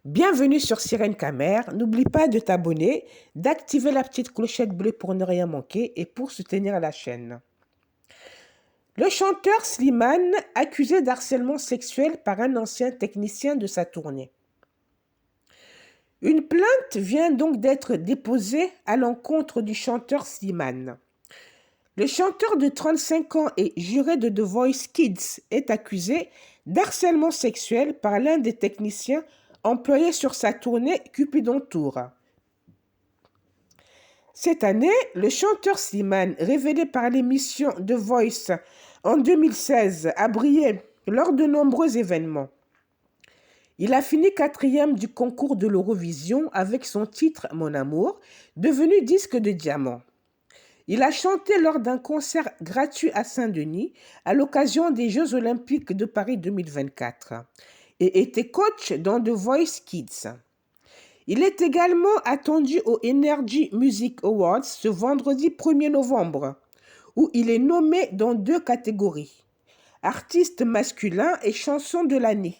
Bienvenue sur Sirène Camer. N'oublie pas de t'abonner, d'activer la petite clochette bleue pour ne rien manquer et pour soutenir la chaîne. Le chanteur Slimane, accusé d'harcèlement sexuel par un ancien technicien de sa tournée. Une plainte vient donc d'être déposée à l'encontre du chanteur Slimane. Le chanteur de 35 ans et juré de The Voice Kids est accusé d'harcèlement sexuel par l'un des techniciens employés sur sa tournée Cupidon Tour. Cette année, le chanteur Slimane, révélé par l'émission The Voice en 2016, a brillé lors de nombreux événements. Il a fini 4e du concours de l'Eurovision avec son titre « Mon amour », devenu disque de diamant. Il a chanté lors d'un concert gratuit à Saint-Denis à l'occasion des Jeux Olympiques de Paris 2024 et était coach dans The Voice Kids. Il est également attendu au Energy Music Awards ce vendredi 1er novembre, où il est nommé dans 2 catégories, artiste masculin et chanson de l'année.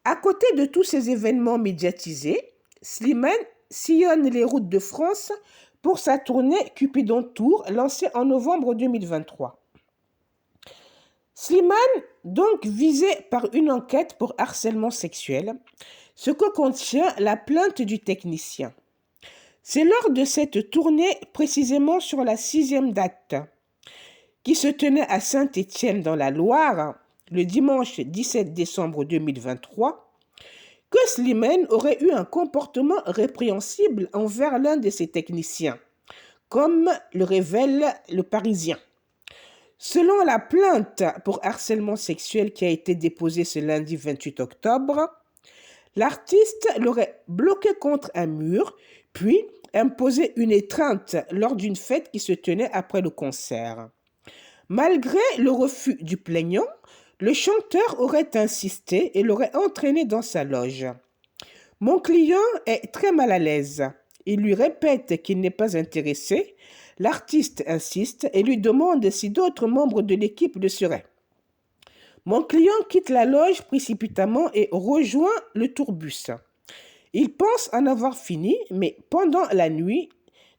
À côté de tous ces événements médiatisés, Slimane sillonne les routes de France pour sa tournée Cupidon Tour lancée en novembre 2023. Slimane, donc visé par une enquête pour harcèlement sexuel, ce que contient la plainte du technicien. C'est lors de cette tournée, précisément sur la 6e date, qui se tenait à Saint-Étienne dans la Loire, le dimanche 17 décembre 2023, que Slimane aurait eu un comportement répréhensible envers l'un de ses techniciens, comme le révèle Le Parisien. Selon la plainte pour harcèlement sexuel qui a été déposée ce lundi 28 octobre, l'artiste l'aurait bloqué contre un mur, puis imposé une étreinte lors d'une fête qui se tenait après le concert. Malgré le refus du plaignant, le chanteur aurait insisté et l'aurait entraîné dans sa loge. « Mon client est très mal à l'aise. Il lui répète qu'il n'est pas intéressé. L'artiste insiste et lui demande si d'autres membres de l'équipe le seraient. Mon client quitte la loge précipitamment et rejoint le tourbus. Il pense en avoir fini, mais pendant la nuit,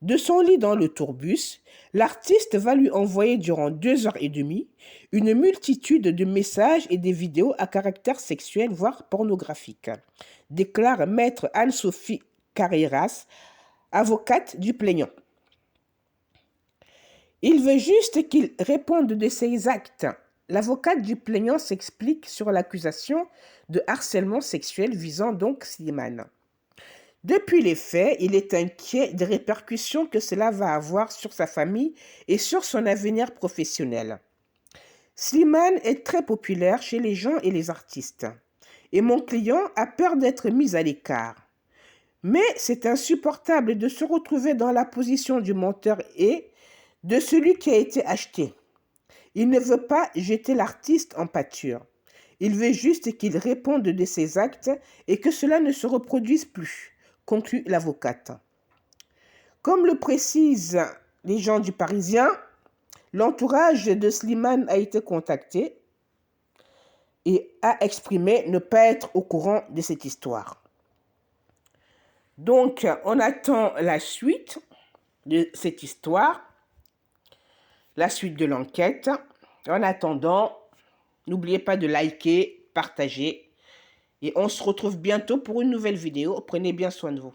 de son lit dans le tourbus, l'artiste va lui envoyer durant 2h30 une multitude de messages et des vidéos à caractère sexuel, voire pornographique, déclare maître Anne-Sophie Carreras, avocate du plaignant. Il veut juste qu'il réponde de ses actes. L'avocate du plaignant s'explique sur l'accusation de harcèlement sexuel visant donc Slimane. Depuis les faits, il est inquiet des répercussions que cela va avoir sur sa famille et sur son avenir professionnel. Slimane est très populaire chez les gens et les artistes. Et mon client a peur d'être mis à l'écart. Mais c'est insupportable de se retrouver dans la position du menteur et de celui qui a été acheté. Il ne veut pas jeter l'artiste en pâture. Il veut juste qu'il réponde de ses actes et que cela ne se reproduise plus, conclut l'avocate. Comme le précisent les gens du Parisien, l'entourage de Slimane a été contacté et a exprimé ne pas être au courant de cette histoire. Donc, on attend la suite de cette histoire, la suite de l'enquête. En attendant, n'oubliez pas de liker, partager et on se retrouve bientôt pour une nouvelle vidéo. Prenez bien soin de vous.